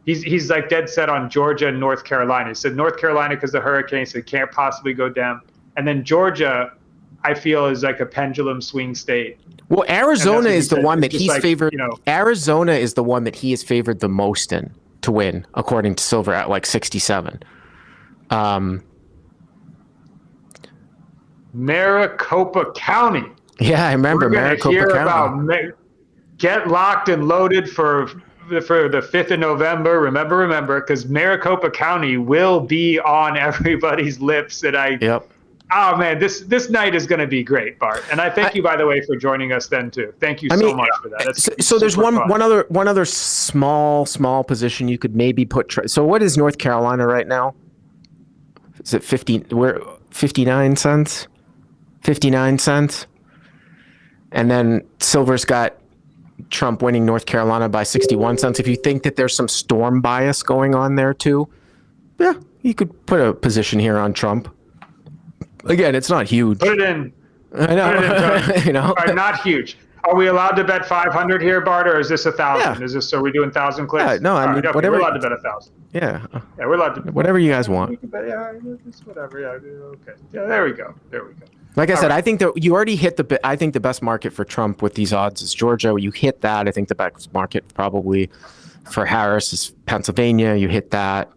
He's like dead set on Georgia and North Carolina. He said North Carolina because the hurricane, so it can't possibly go down. And then Georgia, I feel, is like a pendulum swing state. Well, Arizona is the one that Just he's like, favored. you know, Arizona is the one that he is favored the most in to win, according to Silver, at like 67. Maricopa County. Yeah, I remember We're going to Maricopa hear County. about get locked and loaded for the 5th of November. Remember, because Maricopa County will be on everybody's lips. And Yep. Oh man, this night is going to be great, Bart. And I thank you, by the way, for joining us then too. Thank you so much for that. That's so there's super fun. one other small position you could maybe put. So what is North Carolina right now? Is it 59 cents? 59 cents. And then Silver's got Trump winning North Carolina by 61 cents. If you think that there's some storm bias going on there too, yeah, you could put a position here on Trump. Again, it's not huge. Put it in. I know. Put it in, Tony. You know? All right, not huge. Are we allowed to bet 500 here, Bart, or is this 1,000? Yeah. Is this, are we doing 1,000 clicks? Yeah, no, I mean, okay, whatever. We're allowed to bet 1,000. Yeah. Yeah, we're allowed to. Whatever you guys want. We can bet, yeah, it's whatever. Yeah, okay. Yeah, there we go. Like I said, I think that you already hit I think the best market for Trump with these odds is Georgia. You hit that. I think the best market probably for Harris is Pennsylvania. You hit that.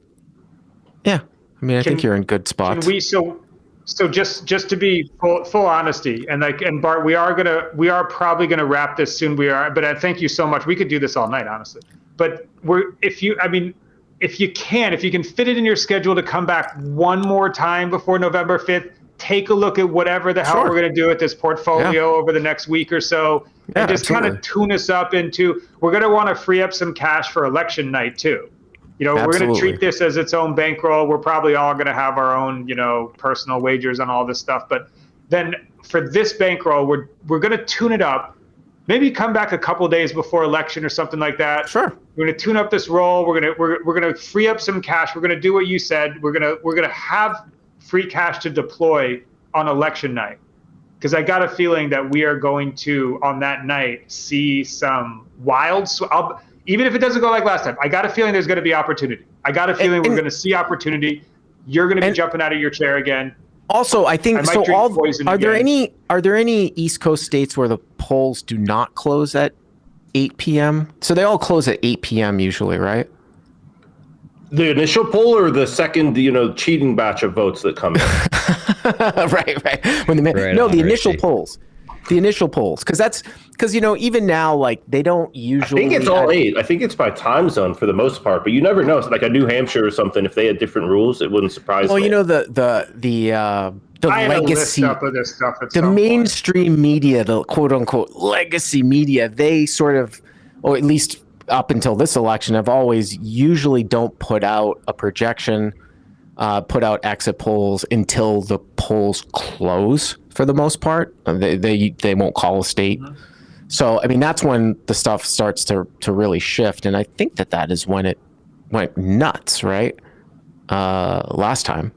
Yeah. I mean, I think you're in good spots. So just to be full honesty, and Bart, we are probably gonna wrap this soon. But I thank you so much. We could do this all night, honestly. But if you can fit it in your schedule to come back one more time before November 5th, take a look at whatever the hell we're gonna do with this portfolio over the next week or so, and just kind of tune us up into. We're gonna want to free up some cash for election night too. You know, we're going to treat this as its own bankroll. We're probably all going to have our own, personal wagers on all this stuff. But then for this bankroll, we're going to tune it up. Maybe come back a couple days before election or something like that. Sure. We're going to tune up this roll. We're going to free up some cash. We're going to do what you said. We're going to have free cash to deploy on election night. Because I got a feeling that we are going to, on that night, see some wild. Even if it doesn't go like last time, I got a feeling there's going to be opportunity. I got a feeling we're going to see opportunity. You're going to be jumping out of your chair again. Also, I think so. Are there any East Coast states where the polls do not close at 8 p.m.? So they all close at 8 p.m. usually, right? The initial poll or the second, cheating batch of votes that come in? right. The initial polls. The initial polls, because even now, like, they don't usually. I think it's all 8. I think it's by time zone for the most part, but you never know. It's like a New Hampshire or something. If they had different rules, it wouldn't surprise me. The legacy, the mainstream media, the quote unquote legacy media, they sort of, or at least up until this election, have always usually don't put out a projection, put out exit polls until the polls close. For the most part, they won't call a state. Mm-hmm. So, I mean, that's when the stuff starts to really shift. And I think that is when it went nuts, right? Last time.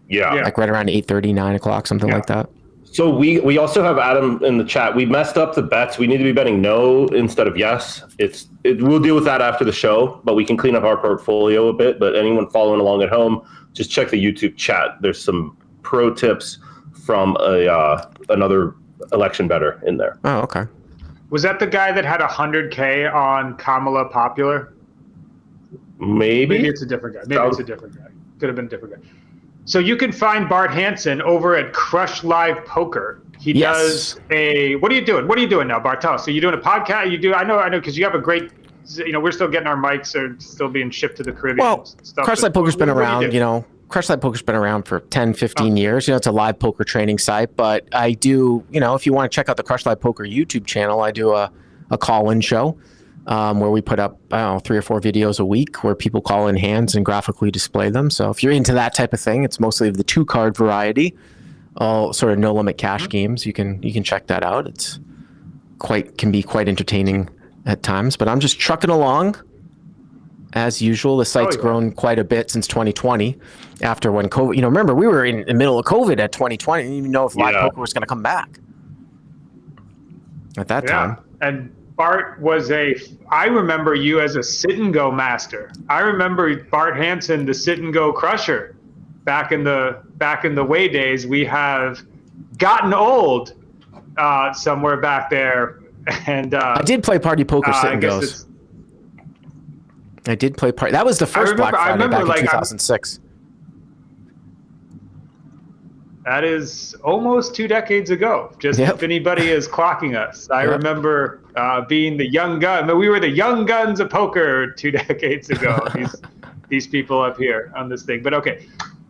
Yeah. Like right around 8:30, 9 o'clock, something like that. So we also have Adam in the chat. We messed up the bets. We need to be betting no instead of yes. We'll deal with that after the show, but we can clean up our portfolio a bit. But anyone following along at home, just check the YouTube chat. There's some pro tips from another election bettor in there. Oh, okay. Was that the guy that had 100K on Kamala Popular? Maybe it's a different guy. It's a different guy. Could have been a different guy. So you can find Bart Hanson over at Crush Live Poker. He does what are you doing? What are you doing now, Bart? Tell us. So you're doing a podcast? I know, because you have a great, we're still getting our mics are still being shipped to the Caribbean. Well, Crush Live Poker's been around, Crushlight Poker's been around for 10, 15 years. You know, it's a live poker training site, but I do, you know, if you want to check out the Crushlight Poker YouTube channel, I do a call-in show where we put up, I don't know, 3 or 4 videos a week where people call in hands and graphically display them. So if you're into that type of thing, it's mostly of the 2-card variety, all sort of no-limit cash games. You can check that out. It's can be quite entertaining at times, but I'm just trucking along. As usual, the site's grown quite a bit since 2020 after when COVID, you know, remember we were in the middle of COVID at 2020. I didn't even know if live poker was going to come back at that time. And Bart was I remember you as a sit and go master. I remember Bart Hanson, the sit and go crusher back in the way days. We have gotten old somewhere back there. And I did play party poker sit and goes. I did play party. That was the first Black Friday back in 2006. That is almost 2 decades ago. Just if anybody is clocking us, I remember being the young gun. We were the young guns of poker 2 decades ago. these people up here on this thing. But okay,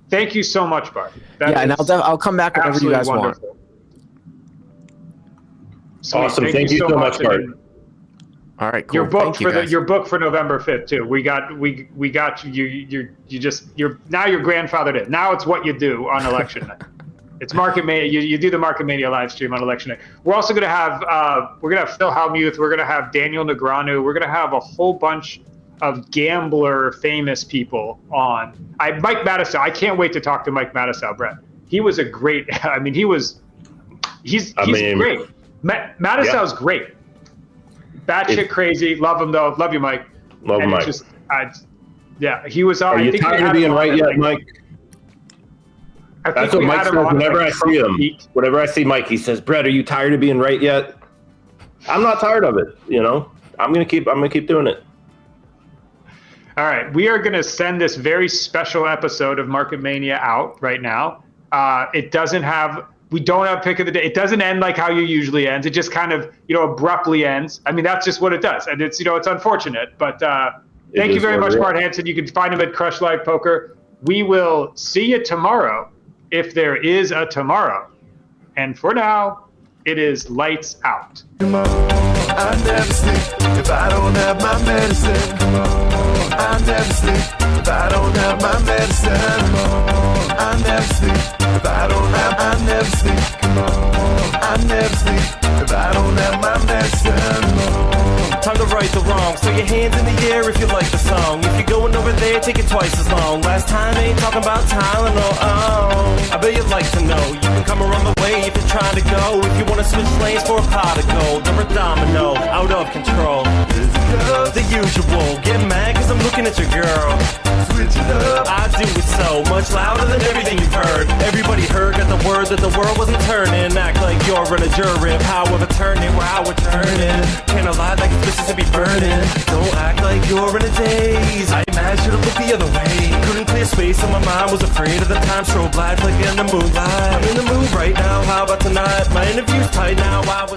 thank you so much, Bart. And I'll come back whenever you guys want. Awesome. Thank you so much, Bart. All right, cool. Your book for November 5th too. We got you. You're now you're grandfathered in. Now it's what you do on election night. It's Market Mania. You do the Market Mania live stream on election night. We're also gonna have Phil Hellmuth. We're gonna have Daniel Negreanu. We're gonna have a whole bunch of gambler famous people on. Mike Matusow. I can't wait to talk to Mike Matusow, Brett. He was a great. I mean, he's great. Matusow's great. Batshit crazy. Love him though. Love you, Mike. Love Mike. He was on. Are you tired of being right yet, Mike? That's what Mike says whenever I see him. Whenever I see Mike, he says, "Brett, are you tired of being right yet?" I'm not tired of it. You know, I'm gonna keep doing it. All right, we are gonna send this very special episode of Market Mania out right now. We don't have pick of the day. It doesn't end like how you usually ends. It just kind of, abruptly ends. I mean, that's just what it does. And it's, it's unfortunate, but thank you very much, Bart Hanson. You can find him at Crush Live Poker. We will see you tomorrow if there is a tomorrow. And for now, it is lights out. I never sleep if I don't have my medicine. I never sleep if I don't have my medicine. I never sleep if I don't have. I never sleep. I never sleep if I don't have my medicine. Time to right the wrong. So your hands in the air if you like the song. If you're going over there, take it twice as long. Last time ain't talking about Tylenol. Oh, I bet you'd like to know. You can come around the way if you're trying to go. If you want to switch lanes for a pot of gold or a domino, out of control. The usual. Get mad cause I'm looking at your girl. Switch it up. I do it so much louder than everything you've heard. Everybody heard, got the word that the world wasn't turning. Act like you're in a jury. Power of attorney, we're how we're turning. Can't lie like it's Mississippi burning. Don't act like you're in a daze. I imagine to look the other way. Couldn't clear space on my mind, was afraid of the time. Strobe light like in the moonlight. I'm in the mood right now, how about tonight? My interview's tight now, I was